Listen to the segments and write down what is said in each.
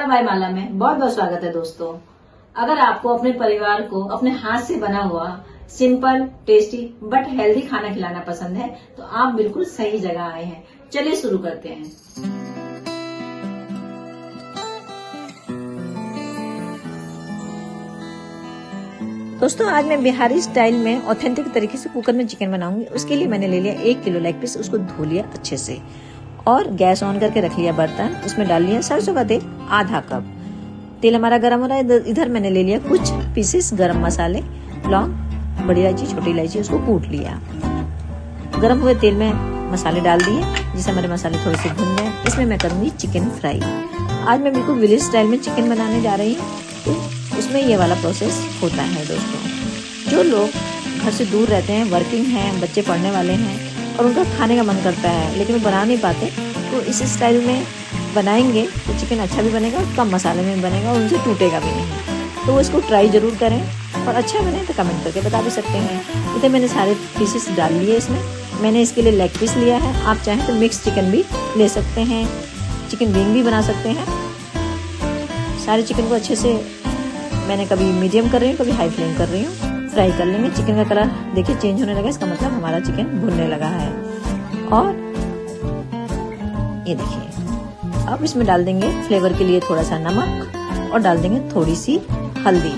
नमस्कार बाय माला में बहुत बहुत स्वागत है दोस्तों। अगर आपको अपने परिवार को अपने हाथ से बना हुआ सिंपल, टेस्टी बट हेल्दी खाना खिलाना पसंद है तो आप बिल्कुल सही जगह आए हैं। चलिए शुरू करते हैं। दोस्तों आज मैं बिहारी स्टाइल में ऑथेंटिक तरीके से कुकर में चिकन बनाऊंगी। उसके लिए मैंने ले लिया 1 किलो लेग पीस, उसको धो लिया अच्छे से और गैस ऑन करके रख लिया बर्तन। उसमें डाल लिया सरसों का तेल आधा कप। तेल हमारा गर्म हो रहा है। इधर मैंने ले लिया कुछ पीसेस गरम मसाले, लौंग, बड़ी इलायची, छोटी इलायची, उसको कूट लिया। गरम हुए तेल में मसाले डाल दिए जिससे हमारे मसाले थोड़े से भुन जाए। इसमें मैं करूंगी चिकन फ्राई। आज मैं बिल्कुल विलेज स्टाइल में चिकन बनाने जा रही हूँ, तो उसमें ये वाला प्रोसेस होता है दोस्तों। जो लोग घर से दूर रहते हैं, वर्किंग हैं, बच्चे पढ़ने वाले हैं और उनका खाने का मन करता है लेकिन वो बना नहीं पाते, तो इस स्टाइल में बनाएंगे तो चिकन अच्छा भी बनेगा, कम मसाले में बनेगा और उनसे टूटेगा भी नहीं। तो वो इसको ट्राई जरूर करें और अच्छा बने तो कमेंट करके बता भी सकते हैं। इधर मैंने सारे पीसेस डाल लिए। इसमें मैंने इसके लिए लेग पीस लिया है। आप चाहें तो मिक्स चिकन भी ले सकते हैं, चिकन विंग भी बना सकते हैं। सारे चिकन को अच्छे से मैंने कभी मीडियम कर रही हूँ, कभी हाई फ्लेम कर रही हूँ। फ्राई कर लेंगे। चिकन का कलर देखिए चेंज होने लगा, इसका मतलब हमारा चिकन भुनने लगा है। और ये देखिए अब इसमें डाल देंगे फ्लेवर के लिए थोड़ा सा नमक और डाल देंगे थोड़ी सी हल्दी।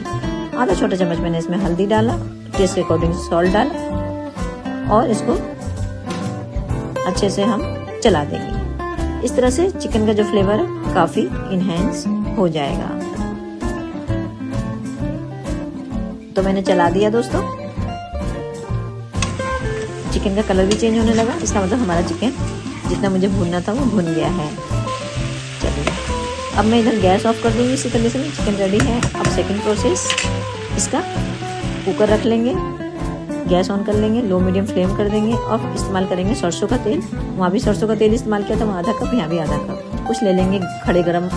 आधा छोटा चम्मच मैंने इसमें हल्दी डाला, टेस्ट के अकॉर्डिंग सॉल्ट डाला और इसको अच्छे से हम चला देंगे। इस तरह से चिकन का जो फ्लेवर है काफी इनहेंस हो जाएगा। तो मैंने चला दिया दोस्तों। चिकन का कलर भी चेंज होने लगा, इसका मतलब हमारा चिकन जितना मुझे भूनना था वो भुन गया है। चलिए अब मैं इधर गैस ऑफ कर दूंगी। इसी तरीके से चिकन रेडी है। अब सेकंड प्रोसेस, इसका कुकर रख लेंगे, गैस ऑन कर लेंगे, लो मीडियम फ्लेम कर देंगे और इस्तेमाल करेंगे सरसों का तेल। वहाँ भी सरसों का तेल इस्तेमाल किया था, वहाँ आधा कप, यहाँ भी आधा कप। कुछ ले लेंगे खड़े गरम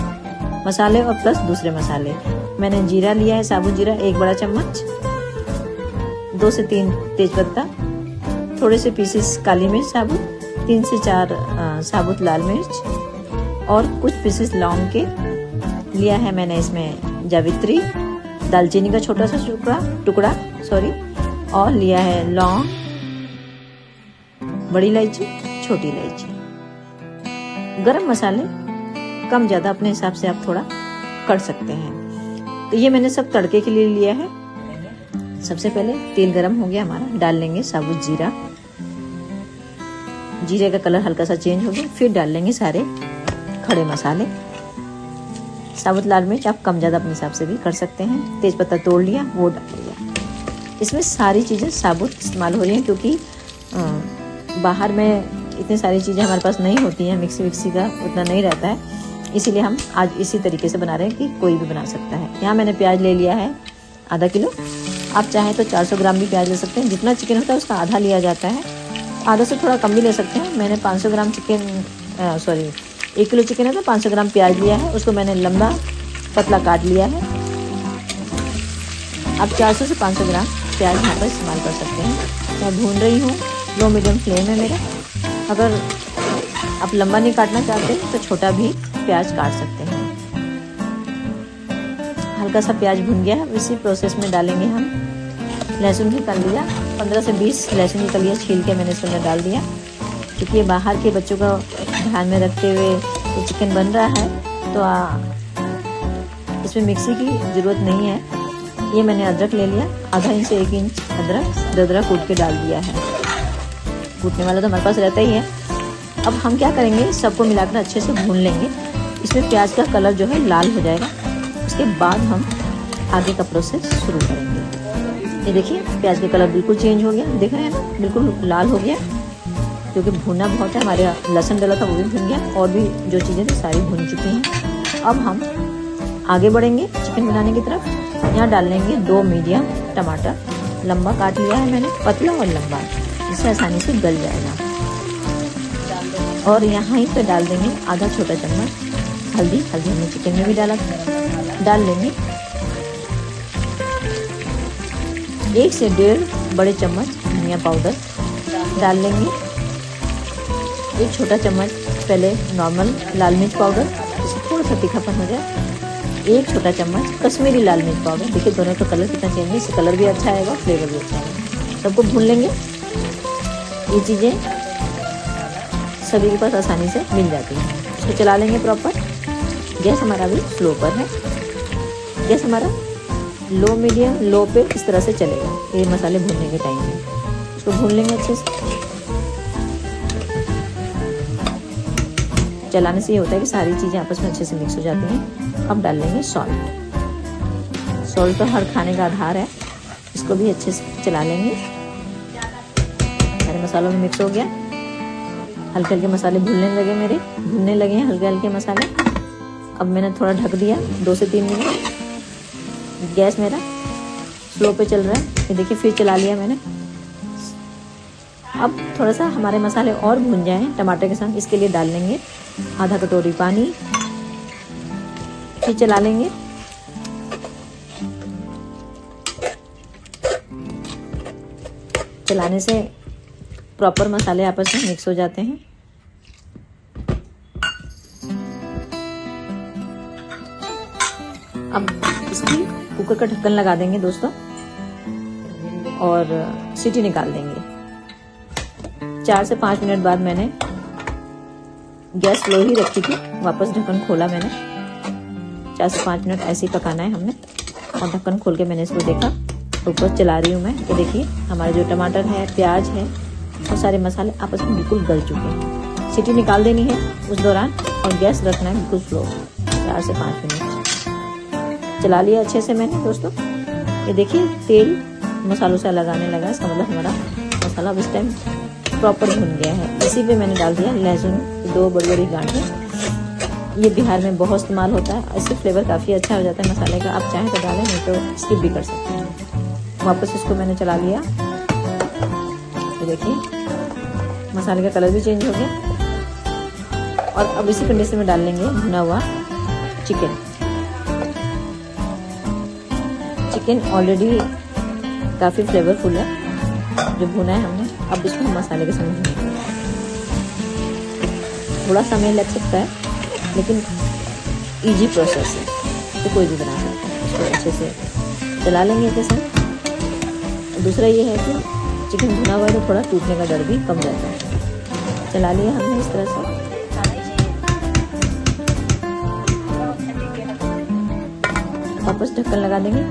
मसाले और प्लस दूसरे मसाले। मैंने जीरा लिया है, साबुत जीरा 1 बड़ा चम्मच, 2 से 3 तेजपत्ता, थोड़े से पीसेस काली मिर्च साबुत, 3 से 4 साबुत लाल मिर्च और कुछ पीसेस लौंग के लिया है मैंने। इसमें जावित्री, दालचीनी का छोटा सा टुकड़ा और लिया है लौंग, बड़ी इलायची, छोटी इलायची। गरम मसाले कम ज्यादा अपने हिसाब से आप थोड़ा कर सकते हैं। तो ये मैंने सब तड़के के लिए लिया है। सबसे पहले तेल गरम हो गया हमारा, डाल लेंगे साबुत जीरा। जीरे का कलर हल्का सा चेंज हो गया। फिर डाल लेंगे सारे खड़े मसाले। साबुत लाल मिर्च आप कम ज्यादा अपने हिसाब से भी कर सकते हैं। तेजपत्ता तोड़ लिया, वो डाल लिया। इसमें सारी चीजें साबुत इस्तेमाल हो रही हैं क्योंकि बाहर में इतनी सारी चीजें हमारे पास नहीं होती हैं, मिक्सी का उतना नहीं रहता है, इसीलिए हम आज इसी तरीके से बना रहे हैं कि कोई भी बना सकता है। यहाँ मैंने प्याज ले लिया है आधा किलो। आप चाहें तो 400 ग्राम भी प्याज ले सकते हैं। जितना चिकन होता है उसका आधा लिया जाता है, आधा से थोड़ा कम भी ले सकते हैं। मैंने 500 ग्राम 1 किलो चिकन है तो 500 ग्राम प्याज लिया है। उसको मैंने लंबा पतला काट लिया है। आप 400 से 500 ग्राम प्याज यहाँ पर इस्तेमाल कर सकते हैं। मैं भून रही हूँ, लो मीडियम फ्लेम है मेरा। अगर आप लंबा नहीं काटना चाहते तो छोटा भी प्याज काट सकते हैं। हल्का सा प्याज भुन गया है। इसी प्रोसेस में डालेंगे हम लहसुन भी कर लिया, 15 से 20 लहसुन निकल लिया, छील के मैंने इसमें डाल दिया। क्योंकि ये बाहर के बच्चों को ध्यान में रखते हुए ये चिकन बन रहा है तो इसमें मिक्सी की ज़रूरत नहीं है। ये मैंने अदरक ले लिया, आधा इंच से 1 इंच अदरक दरदरा कूट के डाल दिया है। कूटने वाला तो हमारे पास रहता ही है। अब हम क्या करेंगे, सबको मिलाकर अच्छे से भून लेंगे। इसमें प्याज का कलर जो है लाल हो जाएगा। उसके बाद हम आगे का प्रोसेस शुरू करेंगे। ये देखिए प्याज का कलर बिल्कुल चेंज हो गया, देख रहे हैं ना, बिल्कुल लाल हो गया क्योंकि भुना बहुत है। हमारे लहसुन डाला था वो भी भुन गया और भी जो चीज़ें थी सारी भुन चुकी हैं। अब हम आगे बढ़ेंगे चिकन बनाने की तरफ। यहाँ डाल लेंगे 2 मीडियम टमाटर, लंबा काट लिया है मैंने, पतला और लंबा, जिससे आसानी से गल जाएगा। और यहाँ ही पे डाल देंगे आधा छोटा चम्मच हल्दी हमने चिकन में भी डाला था। डाल लेंगे 1 से 1.5 बड़े चम्मच धनिया पाउडर। डाल लेंगे 1 छोटा चम्मच पहले नॉर्मल लाल मिर्च पाउडर, जिससे थोड़ा सा तीखापन हो जाए। 1 छोटा चम्मच कश्मीरी लाल मिर्च पाउडर। देखिए दोनों का कलर कितना चेंज है, इससे कलर भी अच्छा आएगा, फ्लेवर भी अच्छा आएगा। सबको भून लेंगे। ये चीज़ें सभी के पास आसानी से मिल जाती हैं। इसको चला लेंगे प्रॉपर। गैस हमारा अभी स्लो पर है। गैस हमारा लो मीडियम लो पे इस तरह से चलेगा ये मसाले भूनने के टाइम में। इसको भून लेंगे अच्छे से। चलाने से ये होता है कि सारी चीज़ें आपस में अच्छे से मिक्स हो जाती हैं। अब डाल लेंगे सॉल्ट। सॉल्ट तो हर खाने का आधार है। इसको भी अच्छे से चला लेंगे। सारे मसालों में मिक्स हो गया। हल्के हल्के मसाले भूनने लगे हैं हल्के हल्के मसाले। अब मैंने थोड़ा ढक दिया 2 से 3 मिनट। गैस मेरा स्लो पे चल रहा है। ये देखिए फिर चला लिया मैंने। अब थोड़ा सा हमारे मसाले और भून जाएं टमाटर के साथ, इसके लिए डाल लेंगे आधा कटोरी पानी। फिर चला लेंगे। चलाने से प्रॉपर मसाले आपस में मिक्स हो जाते हैं। अब इसकी कुकर का ढक्कन लगा देंगे दोस्तों और सीटी निकाल देंगे। 4 से 5 मिनट बाद मैंने गैस स्लो ही रखी थी, वापस ढक्कन खोला मैंने। 4 से 5 मिनट ऐसे ही पकाना है हमने। और ढक्कन खोल के मैंने इसको देखा, ऊपर चला रही हूँ मैं। तो देखिए हमारे जो टमाटर है, प्याज है और सारे मसाले आपस में बिल्कुल गल चुके हैं। सीटी निकाल देनी है उस दौरान और गैस रखना है बिल्कुल स्लो 4 से 5 मिनट। चला लिया अच्छे से मैंने दोस्तों। ये देखिए तेल मसालों से अलग आने लगा। इसका मतलब हमारा मसाला अब इस टाइम प्रॉपर भुन गया है। इसी पे मैंने डाल दिया लहसुन 2 बड़ी बड़ी गांठें। ये बिहार में बहुत इस्तेमाल होता है। इससे फ्लेवर काफ़ी अच्छा हो जाता है मसाले का। आप चाहें तो डालें, नहीं तो स्किप भी कर सकते हैं। वापस इसको मैंने चला लिया। ये देखिए मसाले का कलर भी चेंज हो गया। और अब इसी कंडीशन में डाल लेंगे भुना हुआ चिकन। चिकन ऑलरेडी काफ़ी फ्लेवरफुल है जो भुना है हमने। अब इसको हम मसाले के संग भूनेंगे। थोड़ा समय लग सकता है लेकिन इजी प्रोसेस है, तो कोई भी बना सकता है। इसको अच्छे से चला लेंगे इसके साथ। दूसरा ये है कि चिकन भुना हुआ है तो थोड़ा टूटने का डर भी कम रहता है। चला लिया हमने इस तरह से। वापस ढक्कन लगा देंगे।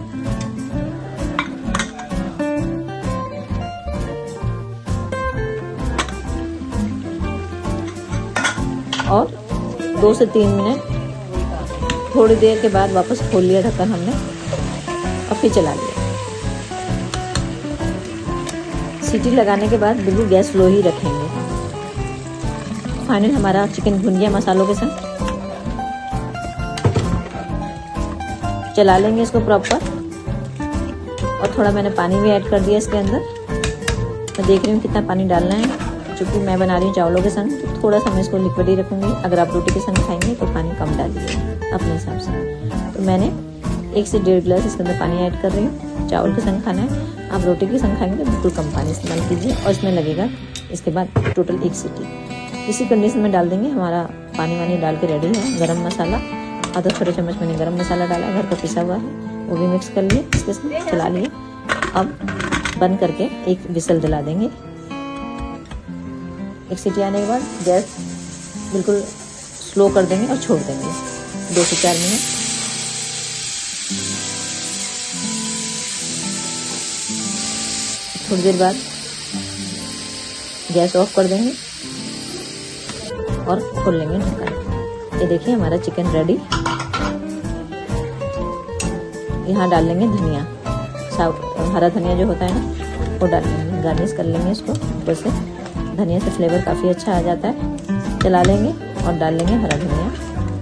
और 2 से 3 मिनट थोड़ी देर के बाद वापस खोल लिया ढक्कन हमने और फिर चला लिया। सीटी लगाने के बाद बिल्कुल गैस स्लो ही रखेंगे। फाइनल हमारा चिकन भुन गया मसालों के साथ। चला लेंगे इसको प्रॉपर। और थोड़ा मैंने पानी भी ऐड कर दिया इसके अंदर। मैं देख रही हूँ कितना पानी डालना है। चूँकि मैं बना रही हूँ चावलों के संग, तो थोड़ा सा मैं इसको लिक्विड ही रखूँगी। अगर आप रोटी के संग खाएंगे तो पानी कम डालिए अपने हिसाब से। तो मैंने 1 से 1.5 गिलास इसके अंदर पानी ऐड कर रही हूँ। चावल के संग खाना है। आप रोटी के संग खाएंगे तो बिल्कुल कम पानी इस्तेमाल कीजिए। और इसमें लगेगा इसके बाद टोटल 1 सीटी। इसी कंडीशन में डाल देंगे। हमारा पानी वानी डाल के रेडी है। गरम मसाला आधा छोटे चम्मच मैंने गरम मसाला डाला है, घर का पिसा हुआ है, वो भी मिक्स कर लिए। इसके साथ चला लिए। अब बंद करके एक विसल दिला देंगे। 1 सीटी आने के बाद गैस बिल्कुल स्लो कर देंगे और छोड़ देंगे 2 से 4 मिनट। थोड़ी देर बाद गैस ऑफ कर देंगे और खोल लेंगे ढक्कन। ये देखिए हमारा चिकन रेडी। यहाँ डाल लेंगे धनिया, हरा धनिया जो होता है ना वो डाल लेंगे। गार्निश कर लेंगे इसको ऊपर से। धनिया से फ्लेवर काफ़ी अच्छा आ जाता है। चला लेंगे और डाल लेंगे हरा धनिया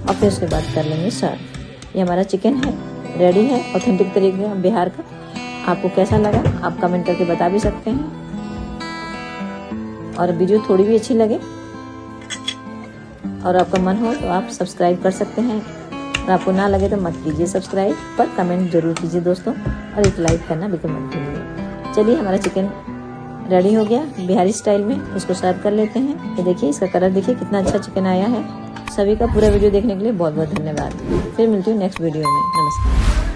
और फिर उसके बाद कर लेंगे सर्व। ये हमारा चिकन है, रेडी है ऑथेंटिक तरीके का बिहार का। आपको कैसा लगा आप कमेंट करके बता भी सकते हैं। और वीडियो थोड़ी भी अच्छी लगे और आपका मन हो तो आप सब्सक्राइब कर सकते हैं। और आपको ना लगे तो मत कीजिए सब्सक्राइब, पर कमेंट जरूर कीजिए दोस्तों। और एक लाइक करना बिल्कुल मत भूलिए। चलिए हमारा चिकन रेडी हो गया बिहारी स्टाइल में। इसको सर्व कर लेते हैं। ये देखिए इसका कलर देखिए कितना अच्छा चिकन आया है। सभी का पूरा वीडियो देखने के लिए बहुत बहुत धन्यवाद। फिर मिलती हूँ नेक्स्ट वीडियो में। नमस्कार।